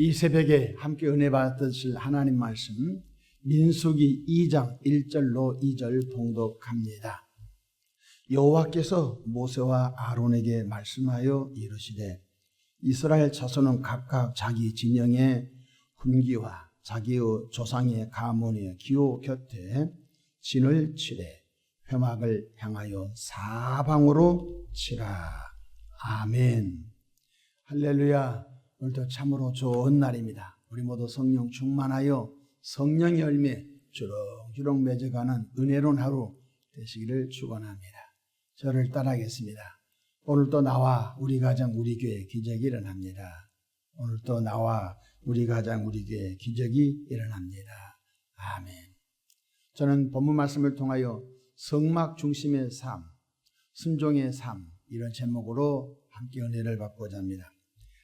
이 새벽에 함께 은혜 받으실 하나님 말씀 민수기 2장 1절로 2절 봉독합니다. 여호와께서 모세와 아론에게 말씀하여 이르시되 이스라엘 자손은 각각 자기 진영의 훈기와 자기의 조상의 가문의 기호 곁에 진을 치되 회막을 향하여 사방으로 치라. 아멘. 할렐루야. 오늘도 참으로 좋은 날입니다. 우리 모두 성령 충만하여 성령의 열매 주렁주렁 맺어가는 은혜로운 하루 되시기를 축원합니다. 저를 따라하겠습니다. 오늘도 나와 우리 가정 우리 교회 기적이 일어납니다. 오늘도 나와 우리 가정 우리 교회 기적이 일어납니다. 아멘. 저는 본문 말씀을 통하여 성막 중심의 삶, 순종의 삶 이런 제목으로 함께 은혜를 받고자 합니다.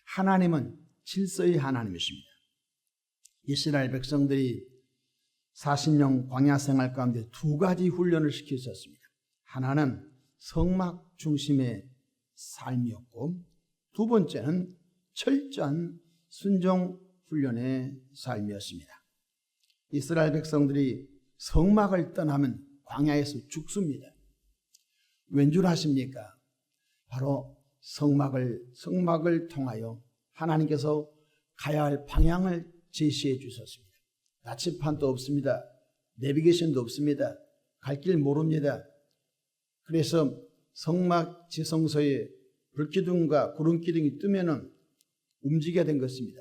하나님은 질서의 하나님이십니다. 이스라엘 백성들이 40년 광야 생활 가운데 두 가지 훈련을 시키셨습니다. 하나는 성막 중심의 삶이었고 두 번째는 철저한 순종 훈련의 삶이었습니다. 이스라엘 백성들이 성막을 떠나면 광야에서 죽습니다. 왠 줄 아십니까? 바로 성막을 통하여 하나님께서 가야 할 방향을 제시해 주셨습니다. 나침판도 없습니다. 내비게이션도 없습니다. 갈 길 모릅니다. 그래서 성막 지성소에 불기둥과 구름기둥이 뜨면은 움직여야 된 것입니다.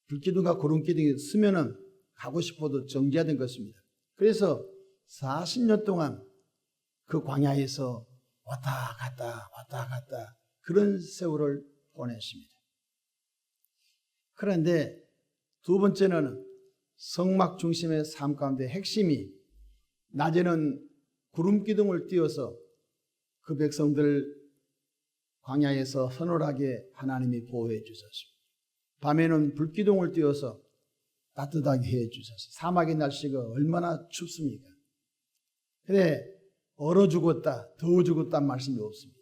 불기둥과 구름기둥이 쓰면은 가고 싶어도 정지해야 된 것입니다. 그래서 40년 동안 그 광야에서 왔다 갔다 그런 세월을 보냈습니다. 그런데 두 번째는 성막 중심의 삶 가운데 핵심이 낮에는 구름기둥을 띄워서 그 백성들 광야에서 서늘하게 하나님이 보호해 주셨습니다. 밤에는 불기둥을 띄워서 따뜻하게 해 주셨어요. 사막의 날씨가 얼마나 춥습니까? 그래 얼어 죽었다, 더워 죽었다는 말씀이 없습니다.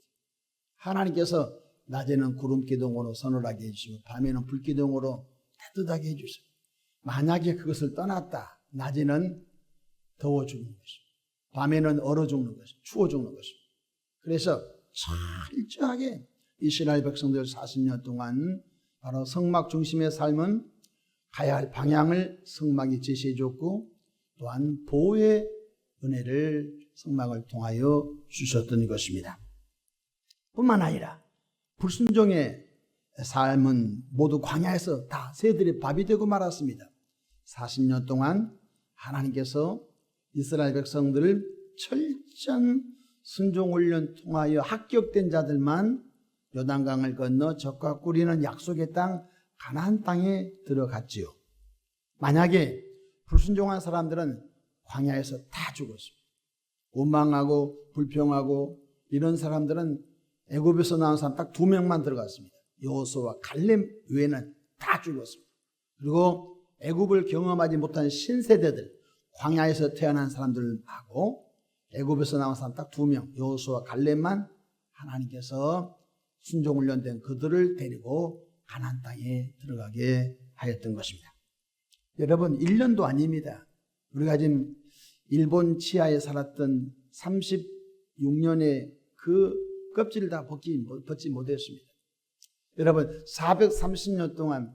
하나님께서 낮에는 구름기둥으로 서늘하게 해주시고 밤에는 불기둥으로 따뜻하게 해주세요. 만약에 그것을 떠났다, 낮에는 더워 죽는 것입니다. 밤에는 얼어 죽는 것입니다. 추워 죽는 것입니다. 그래서 철저하게 이스라엘 백성들 40년 동안 바로 성막 중심의 삶은 가야 할 방향을 성막이 제시해 줬고 또한 보호의 은혜를 성막을 통하여 주셨던 것입니다. 뿐만 아니라 불순종의 삶은 모두 광야에서 다 새들의 밥이 되고 말았습니다. 40년 동안 하나님께서 이스라엘 백성들을 철저한 순종훈련 통하여 합격된 자들만 요단강을 건너 젖과 꿀이는 약속의 땅 가나안 땅에 들어갔지요. 만약에 불순종한 사람들은 광야에서 다 죽었습니다. 원망하고 불평하고 이런 사람들은 애굽에서 나온 사람 딱 2명만 들어갔습니다. 여호수아와 갈렙 외에는 다 죽었습니다. 그리고 애굽을 경험하지 못한 신세대들, 광야에서 태어난 사람들하고 애굽에서 나온 사람 딱 2명, 여호수아와 갈렙만 하나님께서 순종훈련된 그들을 데리고 가나안 땅에 들어가게 하였던 것입니다. 여러분 1년도 아닙니다. 우리가 지금 일본 치하에 살았던 36년의 그 껍질을 다 벗지 못했습니다. 여러분 430년 동안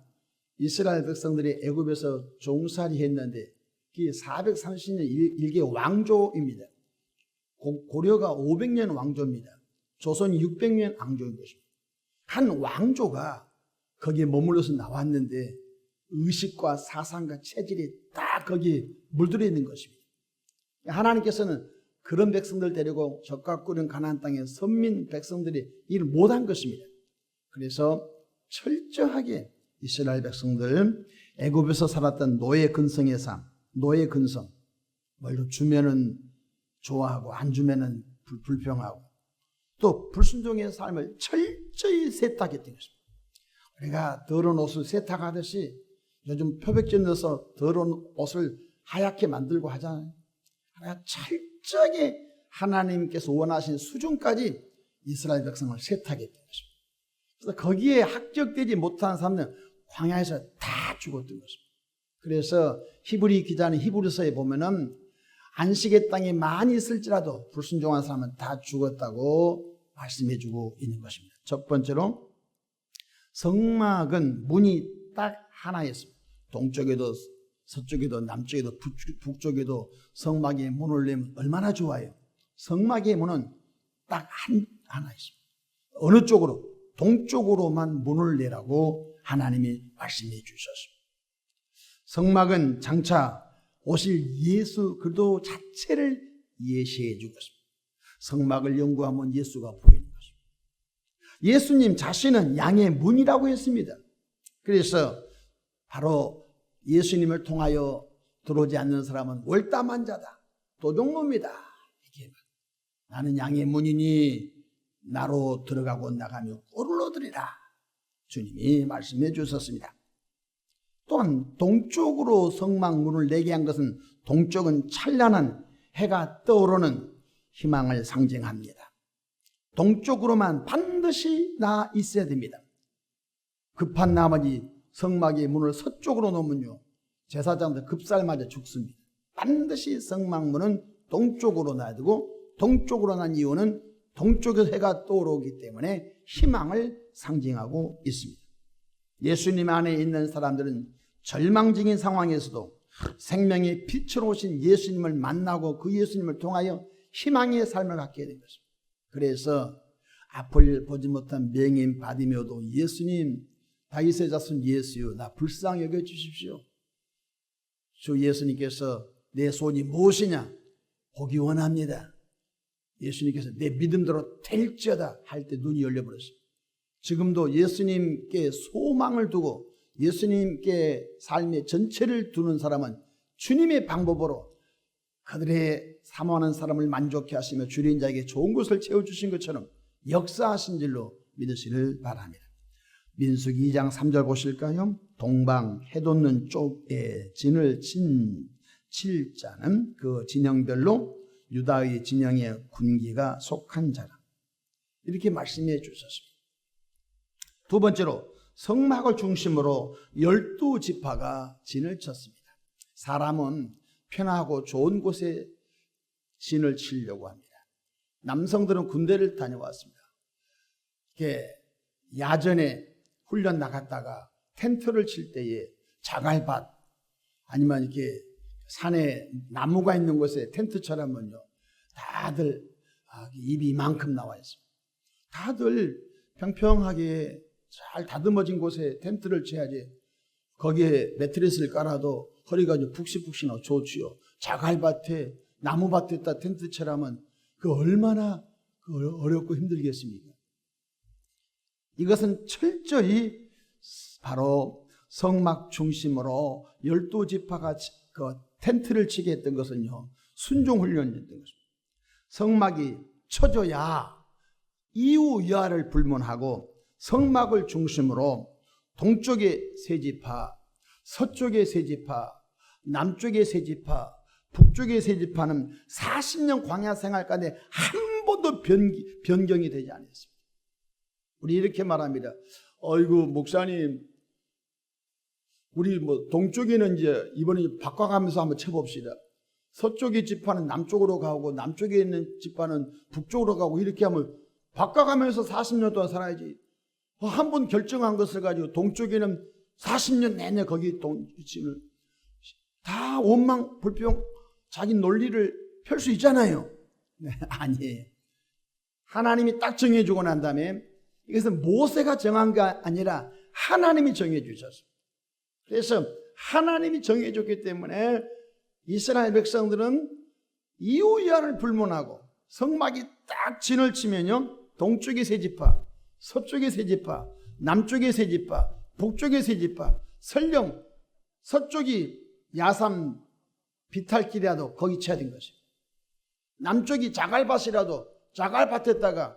이스라엘 백성들이 애굽에서 종살이 했는데 그 430년 일개 왕조입니다. 고려가 500년 왕조입니다. 조선이 600년 왕조인 것입니다. 한 왕조가 거기에 머물러서 나왔는데 의식과 사상과 체질이 다 거기에 물들어 있는 것입니다. 하나님께서는 그런 백성들 데리고 젖과 꿀은 가나안 땅의 선민 백성들이 일을 못한 것입니다. 그래서 철저하게 이스라엘 백성들 애굽에서 살았던 노예 근성의 삶, 노예 근성, 뭘 주면은 좋아하고 안 주면은 불평하고 또 불순종의 삶을 철저히 세탁했던 것입니다. 우리가 더러운 옷을 세탁하듯이 요즘 표백제 넣어서 더러운 옷을 하얗게 만들고 하잖아요. 철저하게 하나님께서 원하신 수준까지 이스라엘 백성을 세탁했던 것입니다. 그래서 거기에 합격되지 못한 사람들은 광야에서 다 죽었던 것입니다. 그래서 히브리 기자는 히브리서에 보면은 안식의 땅에 많이 있을지라도 불순종한 사람은 다 죽었다고 말씀해주고 있는 것입니다. 첫 번째로 성막은 문이 딱 하나 있습니다. 동쪽에도 서쪽에도 남쪽에도 북쪽에도 성막에 문을 내면 얼마나 좋아요. 성막의 문은 딱 하나 있습니다. 어느 쪽으로? 동쪽으로만 문을 내라고 하나님이 말씀해 주셨습니다. 성막은 장차 오실 예수 그리스도 자체를 예시해 주고 있습니다. 성막을 연구하면 예수가 보이는 것입니다. 예수님 자신은 양의 문이라고 했습니다. 그래서 바로 예수님을 통하여 들어오지 않는 사람은 월담한 자다, 도둑놈이다. 이렇게 나는 양의 문이니 나로 들어가고 나가며 꼴을 얻으리라. 주님이 말씀해 주셨습니다. 또한 동쪽으로 성막문을 내게 한 것은 동쪽은 찬란한 해가 떠오르는 희망을 상징합니다. 동쪽으로만 반드시 나 있어야 됩니다. 급한 나머지 성막의 문을 서쪽으로 놓으면요, 제사장들 급살맞아 죽습니다. 반드시 성막문은 동쪽으로 놔야 되고, 동쪽으로 난 이유는 동쪽에서 해가 떠오르기 때문에 희망을 상징하고 있습니다. 예수님 안에 있는 사람들은 절망적인 상황에서도 생명의 빛으로 오신 예수님을 만나고 그 예수님을 통하여 희망의 삶을 갖게 된 것입니다. 그래서 앞을 보지 못한 맹인 바디메오도 예수님, 다윗의 자손 예수여, 나 불쌍히 여겨 주십시오. 주 예수님께서 내 소원이 무엇이냐? 보기 원합니다. 예수님께서 내 믿음대로 될지어다 할 때 눈이 열려버렸습니다. 지금도 예수님께 소망을 두고 예수님께 삶의 전체를 두는 사람은 주님의 방법으로 그들의 사모하는 사람을 만족해 하시며 주린 자에게 좋은 것을 채워주신 것처럼 역사하신 줄로 믿으시길 바랍니다. 민수기 2장 3절 보실까요? 동방 해돋는 쪽에 진을 칠 자는 그 진영별로 유다의 진영의 군기가 속한 자라. 이렇게 말씀해 주셨습니다. 두 번째로 성막을 중심으로 12지파가 진을 쳤습니다. 사람은 편하고 좋은 곳에 진을 치려고 합니다. 남성들은 군대를 다녀왔습니다. 이렇게 야전에 훈련 나갔다가 텐트를 칠 때에 자갈밭 아니면 이렇게 산에 나무가 있는 곳에 텐트 쳐라면요, 다들 입이 이만큼 나와 있습니다. 다들 평평하게 잘 다듬어진 곳에 텐트를 쳐야지 거기에 매트리스를 깔아도 허리가 푹신푹신하고 좋지요. 자갈밭에 나무밭에다 텐트 쳐라면 그 얼마나 어렵고 힘들겠습니까? 이것은 철저히 바로 성막 중심으로 12지파가 그 텐트를 치게 했던 것은요, 순종훈련이었던 것입니다. 성막이 쳐져야 이후 여하를 불문하고 성막을 중심으로 동쪽의 세 지파, 서쪽의 세 지파, 남쪽의 세 지파, 북쪽의 세 지파는 40년 광야 생활 가운데 한 번도 변경이 되지 않았습니다. 우리 이렇게 말합니다. 어이구 목사님, 우리 동쪽에는 이제 이번에 바꿔가면서 한번 쳐봅시다. 서쪽의 지파는 남쪽으로 가고 남쪽에 있는 지파는 북쪽으로 가고 이렇게 하면 바꿔가면서 40년 동안 살아야지. 한 번 결정한 것을 가지고 동쪽에는 40년 내내 거기 동쪽을 다 원망 불평 자기 논리를 펼 수 있잖아요. 네, 아니에요. 하나님이 딱 정해주고 난 다음에 이것은 모세가 정한 게 아니라 하나님이 정해 주셨어요. 그래서 하나님이 정해 줬기 때문에 이스라엘 백성들은 이후야를 불문하고 성막이 딱 진을 치면요, 동쪽의 세 지파, 서쪽의 세 지파, 남쪽의 세 지파, 북쪽의 세 지파, 설령 서쪽이 야삼 비탈길이라도 거기 쳐야 된 것이에요. 남쪽이 자갈밭이라도 자갈밭에다가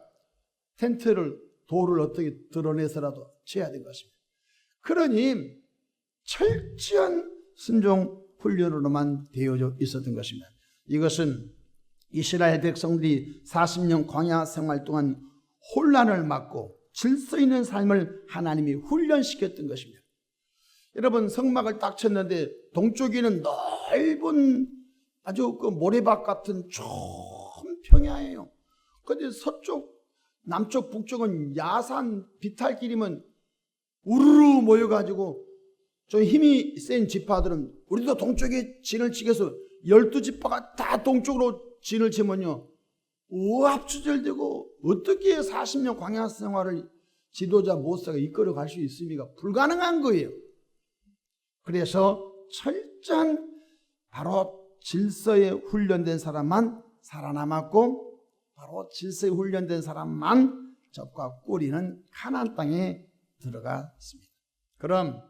텐트를 돌을 어떻게 드러내서라도 쳐야 된 것입니다. 그러니 철저한 순종 훈련으로만 되어져 있었던 것입니다. 이것은 이스라엘 백성들이 40년 광야 생활 동안 혼란을 막고 질서 있는 삶을 하나님이 훈련시켰던 것입니다. 여러분 성막을 딱 쳤는데 동쪽에는 넓은 아주 그 모래밭 같은 좁은 평야예요. 그런데 서쪽, 남쪽, 북쪽은 야산 비탈길이면 우르르 모여가지고 좀 힘이 센 지파들은 우리도 동쪽에 진을 치겠어 12지파가 다 동쪽으로 진을 치면요 오합추절되고 어떻게 40년 광야 생활을 지도자 모세가 이끌어 갈 수 있습니까? 불가능한 거예요. 그래서 철저한 바로 질서에 훈련된 사람만 살아남았고 바로 질서에 훈련된 사람만 적과 꿀이는 가나안 땅에 들어갔습니다. 그럼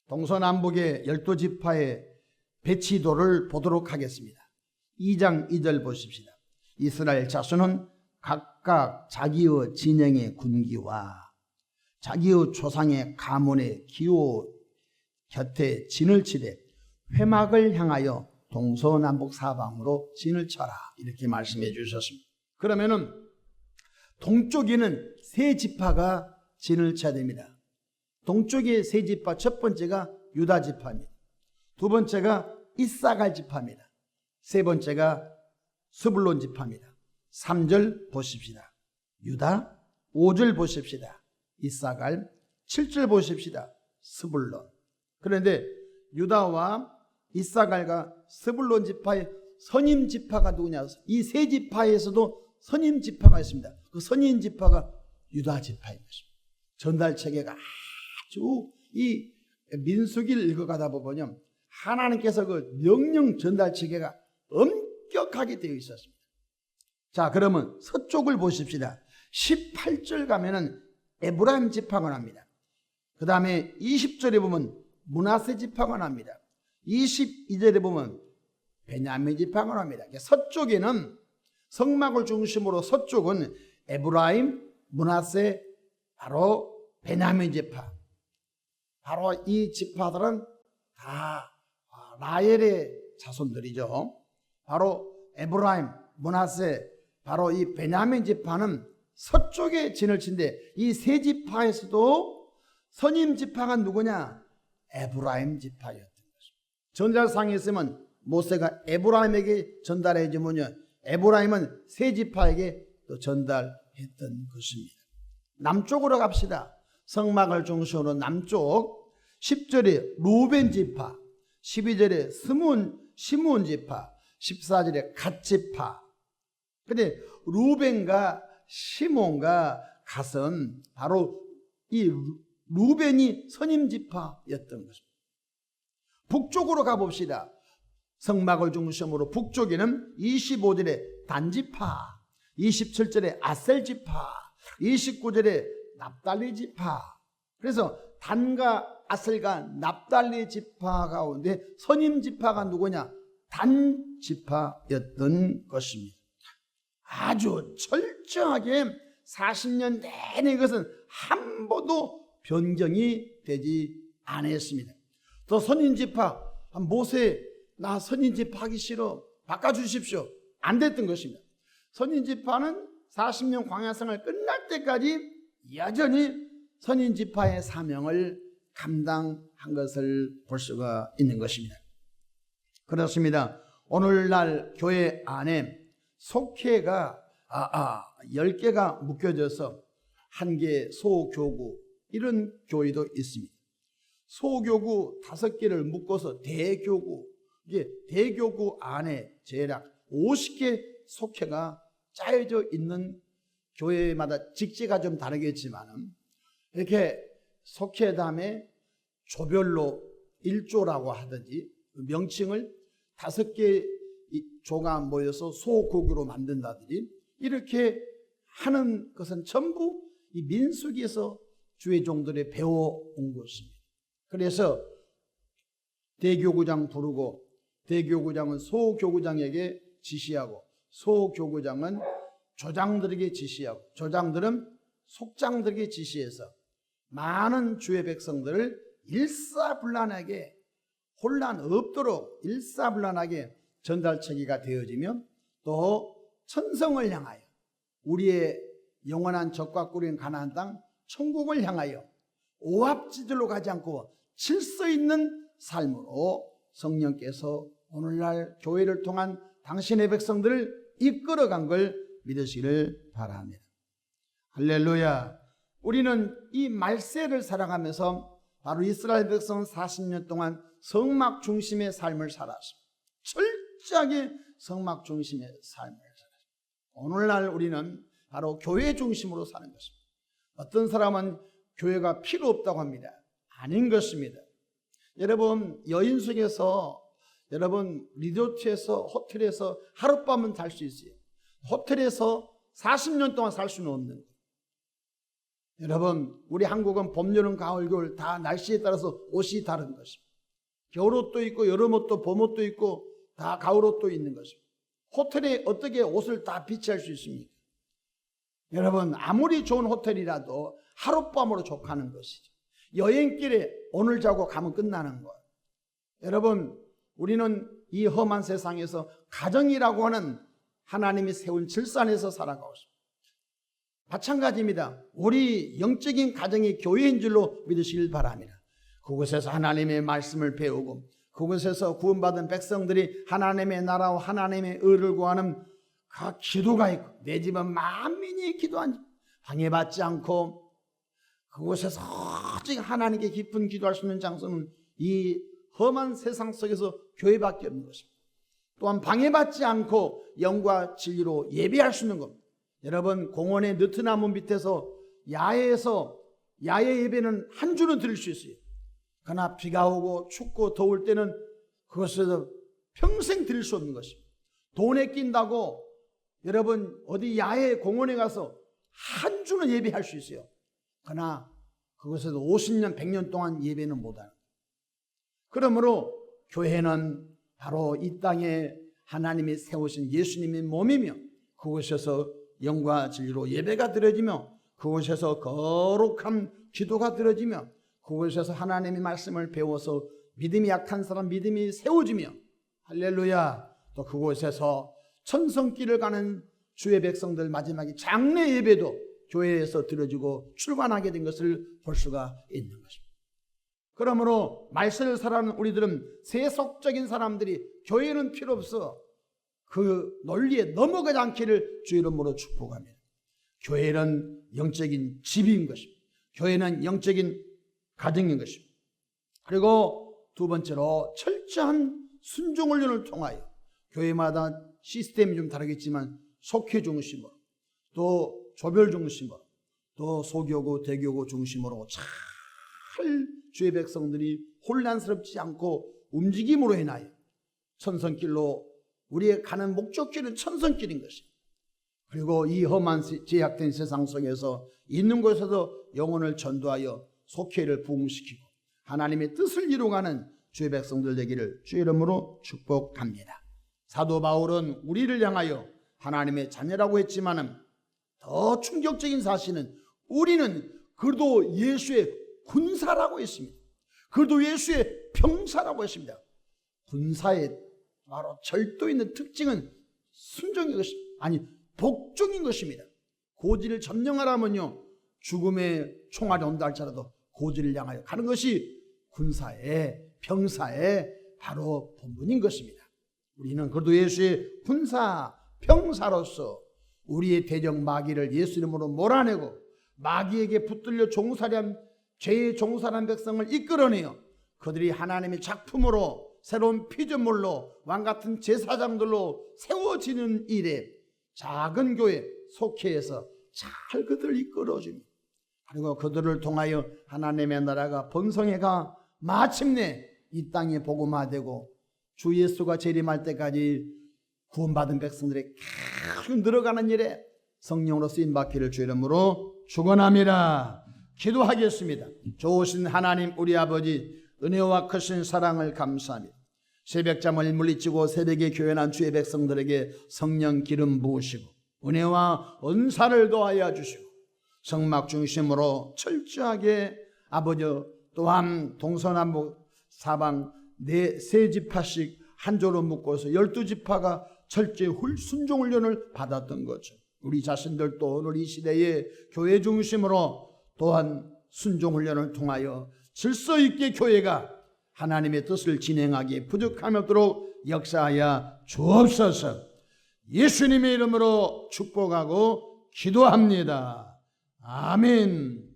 동서남북의 12지파의 배치도를 보도록 하겠습니다. 2장 2절 보십시다. 이스라엘 자손은 각각 자기의 진영의 군기와 자기의 조상의 가문의 기호 곁에 진을 치되 회막을 향하여 동서남북 사방으로 진을 쳐라 이렇게 말씀해 주셨습니다. 그러면은 동쪽에는 세 지파가 진을 쳐야 됩니다. 동쪽의 세 지파 첫 번째가 유다 지파입니다. 두 번째가 이사갈 지파입니다. 세 번째가 스불론 지파입니다. 3절 보십시다. 유다, 5절 보십시다. 이사갈, 7절 보십시다. 스불론. 그런데 유다와 이사갈과 스불론 지파의 선임 지파가 누구냐? 이 세 지파에서도 선임 지파가 있습니다. 그 선임 지파가 유다 지파인 것입니다. 전달 체계가 아주 이 민수기를 읽어가다 보면 하나님께서 그 명령 전달 체계가 엄격하게 되어 있었습니다. 자, 그러면 서쪽을 보십시다. 18절 가면은 에브라임 지파가 납니다. 그 다음에 20절에 보면 므낫세 지파가 납니다. 22절에 보면 베냐민 지파가 납니다. 서쪽에는 성막을 중심으로 서쪽은 에브라임, 므낫세, 바로 베냐민 지파. 바로 이 지파들은 다 라헬의 자손들이죠. 바로 에브라임, 므낫세, 바로 이 베냐민 지파는 서쪽에 진을 친데 이 세 지파에서도 선임 지파가 누구냐? 에브라임 지파였던 것입니다. 전달상에 있으면 모세가 에브라임에게 전달해 주면요 에브라임은 세 지파에게 또 전달했던 것입니다. 남쪽으로 갑시다. 성막을 중심으로 남쪽 10절에 루벤 지파, 12절에 시므온 지파, 14절에 갓 지파. 근데 루벤과 시몬과 갓은 바로 이 루벤이 선임 지파였던 것입니다. 북쪽으로 가봅시다. 성막을 중심으로 북쪽에는 25절에 단지파, 27절에 아셀 지파, 29절에 납달리 지파. 그래서 단과 아셀과 납달리 지파 가운데 선임 지파가 누구냐? 단 지파였던 것입니다. 아주 철저하게 40년 내내 그것은 한 번도 변경이 되지 않았습니다. 또 선임지파, 모세 나 선임지파 하기 싫어 바꿔주십시오. 안 됐던 것입니다. 선임지파는 40년 광야생활 끝날 때까지 여전히 선임지파의 사명을 감당한 것을 볼 수가 있는 것입니다. 그렇습니다. 오늘날 교회 안에 속회가 10개가 묶여져서 한 개 소교구 이런 교회도 있습니다. 소교구 5개를 묶어서 대교구, 이게 대교구 안에 대략 50개 속회가 짜여져 있는 교회마다 직제가 좀 다르겠지만 이렇게 속회 다음에 조별로 일조라고 하든지 명칭을 5개 조가 모여서 소교구로 만든다든지 이렇게 하는 것은 전부 이 민수기에서 주의 종들이 배워온 것입니다. 그래서 대교구장 부르고 대교구장은 소교구장에게 지시하고 소교구장은 조장들에게 지시하고 조장들은 속장들에게 지시해서 많은 주의 백성들을 일사불란하게 혼란 없도록 일사불란하게 전달체계가 되어지면 또 천성을 향하여 우리의 영원한 적과 꿀인 가나안 땅 천국을 향하여 오합지졸로 가지 않고 질서 있는 삶으로 성령께서 오늘날 교회를 통한 당신의 백성들을 이끌어간 걸 믿으시기를 바랍니다. 할렐루야. 우리는 이 말세를 살아가면서 바로 이스라엘 백성은 40년 동안 성막 중심의 삶을 살았습니다. 철저하게 성막 중심의 삶을 살았습니다. 오늘날 우리는 바로 교회 중심으로 사는 것입니다. 어떤 사람은 교회가 필요 없다고 합니다. 아닌 것입니다. 여러분, 여인숙에서, 여러분 리조트에서, 호텔에서 하룻밤은 잘 수 있어요. 호텔에서 40년 동안 살 수는 없는 거예요. 여러분, 우리 한국은 봄, 여름, 가을, 겨울 다 날씨에 따라서 옷이 다른 것입니다. 겨울옷도 있고 여름옷도 봄옷도 있고 다 가을옷도 있는 것입니다. 호텔에 어떻게 옷을 다 비치할 수 있습니까? 여러분, 아무리 좋은 호텔이라도 하룻밤으로 족하는 것이죠. 여행길에 오늘 자고 가면 끝나는 거예요. 여러분, 우리는 이 험한 세상에서 가정이라고 하는 하나님이 세운 질서 안에서 살아가고 있습니다. 마찬가지입니다. 우리 영적인 가정이 교회인 줄로 믿으시길 바랍니다. 그곳에서 하나님의 말씀을 배우고 그곳에서 구원받은 백성들이 하나님의 나라와 하나님의 의를 구하는 그 기도가 있고, 내 집은 만민이 기도한 방해받지 않고 그곳에서 오직 하나님께 깊은 기도할 수 있는 장소는 이 험한 세상 속에서 교회밖에 없는 것입니다. 또한 방해받지 않고 영과 진리로 예배할 수 있는 겁니다. 여러분, 공원의 느티나무 밑에서 야외에서 야외 예배는 한 주는 드릴 수 있어요. 그러나 비가 오고 춥고 더울 때는 그것에서 평생 드릴 수 없는 것입니다. 돈에 낀다고 여러분 어디 야외 공원에 가서 한 주는 예배할 수 있어요. 그러나 그것에서 50년 100년 동안 예배는 못하는 거예요. 그러므로 교회는 바로 이 땅에 하나님이 세우신 예수님의 몸이며 그곳에서 영과 진리로 예배가 드려지며 그곳에서 거룩한 기도가 드려지며 그곳에서 하나님의 말씀을 배워서 믿음이 약한 사람 믿음이 세워지며, 할렐루야, 또 그곳에서 천성길을 가는 주의 백성들 마지막에 장례 예배도 교회에서 드려지고 출관하게 된 것을 볼 수가 있는 것입니다. 그러므로 말세를 살아가는 우리들은 세속적인 사람들이 교회는 필요 없어 그 논리에 넘어가지 않기를 주 이름으로 축복합니다. 교회는 영적인 집인 것입니다. 교회는 영적인 가정인 것입니다. 그리고 두 번째로 철저한 순종 훈련을 통하여 교회마다 시스템이 좀 다르겠지만 속회 중심으로 또 조별 중심으로 또 소교구 대교구 중심으로 잘 주의 백성들이 혼란스럽지 않고 움직임으로 인하여 천성길로 우리의 가는 목적지는 천성길인 것입니다. 그리고 이 험한 제약된 세상 속에서 있는 곳에서 영혼을 전도하여 속회를 부흥시키고 하나님의 뜻을 이루어가는 주의 백성들 되기를 주의 이름으로 축복합니다. 사도 바울은 우리를 향하여 하나님의 자녀라고 했지만은 더 충격적인 사실은 우리는 그도 예수의 군사라고 했습니다. 그도 예수의 병사라고 했습니다. 군사의 바로 절도 있는 특징은 순종인 것이 아니 복종인 것입니다. 고지를 점령하라면요 죽음의 총알이 온다 할지라도 고지를 향하여 가는 것이 군사의 병사의 바로 본분인 것입니다. 우리는 그래도 예수의 군사 병사로서 우리의 대적 마귀를 예수 이름으로 몰아내고 마귀에게 붙들려 종살이한 죄의 종살한 백성을 이끌어내어 그들이 하나님의 작품으로 새로운 피조물로 왕같은 제사장들로 세워지는 일에 작은 교회 속회에서 잘 그들을 이끌어줍니다. 그리고 그들을 통하여 하나님의 나라가 번성해가 마침내 이 땅에 복음화되고 주 예수가 재림할 때까지 구원받은 백성들이 계속 늘어가는 일에 성령으로 쓰임받기를 주 이름으로 축원합니다. 기도하겠습니다. 좋으신 하나님 우리 아버지 은혜와 크신 사랑을 감사합니다. 새벽잠을 물리치고 새벽에 교연한 주의 백성들에게 성령 기름 부으시고 은혜와 은사를 더하여 주시고 성막 중심으로 철저하게 아버지 또한 동서남북 사방 세 지파씩 한 조로 묶어서 12지파가 철저히 순종 훈련을 받았던 거죠. 우리 자신들도 오늘 이 시대에 교회 중심으로 또한 순종훈련을 통하여 질서 있게 교회가 하나님의 뜻을 진행하기에 부족함이 없도록 역사하여 주옵소서. 예수님의 이름으로 축복하고 기도합니다. 아멘.